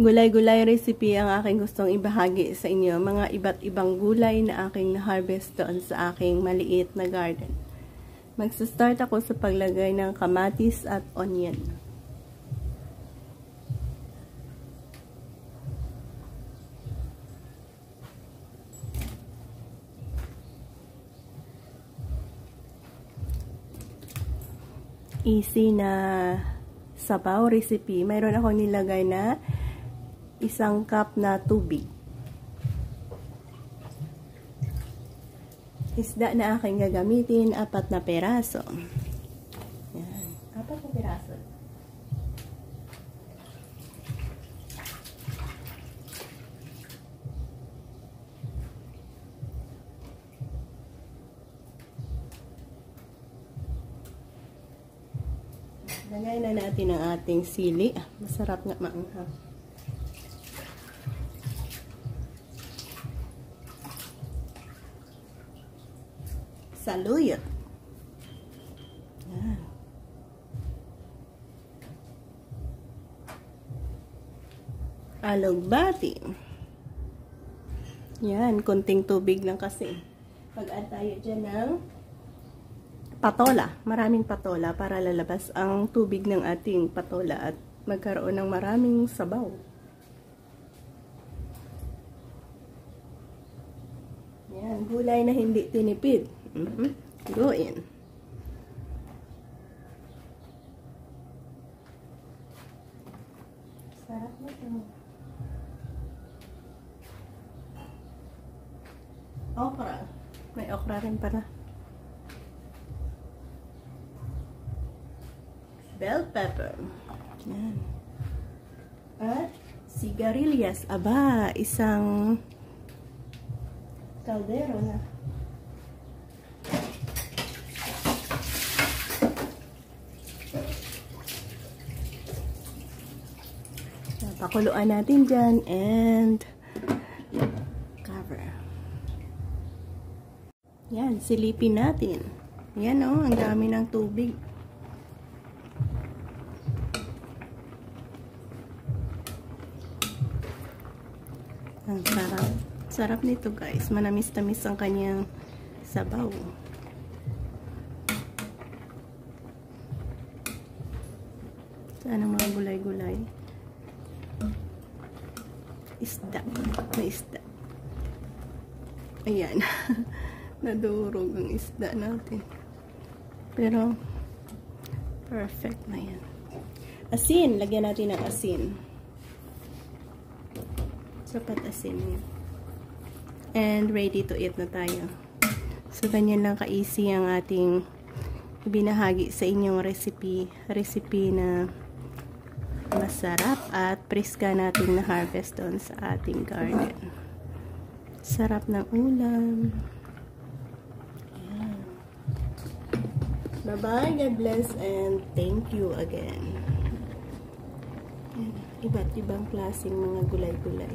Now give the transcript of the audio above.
Gulay-gulay recipe ang aking gustong ibahagi sa inyo. Mga iba't ibang gulay na aking na-harvest doon sa aking maliit na garden. Magsa-start ako sa paglagay ng kamatis at onion. Easy na sabaw recipe. Mayroon akong nilagay na 1 cup na tubig. Isda na aking gagamitin, 4 na peraso. Yan, 4 na peraso. Lagay na natin ang ating sili. Masarap nga maanghang. Saluyot. Yan. Alugbati. Yan, konting tubig lang kasi. Pag-add tayo dyan ng patola. Maraming patola para lalabas ang tubig ng ating patola at magkaroon ng maraming sabaw. Yan, gulay na hindi tinipid. Go in. Sarap na ito. Okra. May okra rin pala. Bell pepper. Yan. At sigarilyas. Aba, isang kaldero na. Pakuluan natin dyan and cover. Yan, silipin natin. Yan o, ang dami ng tubig. Ang sarap. Sarap nito guys. Manamis-tamis ang kanyang sabaw. Saan ang mga gulay-gulay? Isda. May isda. Ayan. Nadurog ang isda natin. Pero, perfect na yan. Asin. Lagyan natin ng asin. Sapat asin yan. And ready to eat na tayo. So, ganyan lang ka-easy ang ating ibinahagi sa inyong recipe. Recipe na masarap at preska natin na harvest doon sa ating garden. Sarap ng ulam. Bye-bye. God bless and thank you again. Iba't ibang klaseng mga gulay-gulay.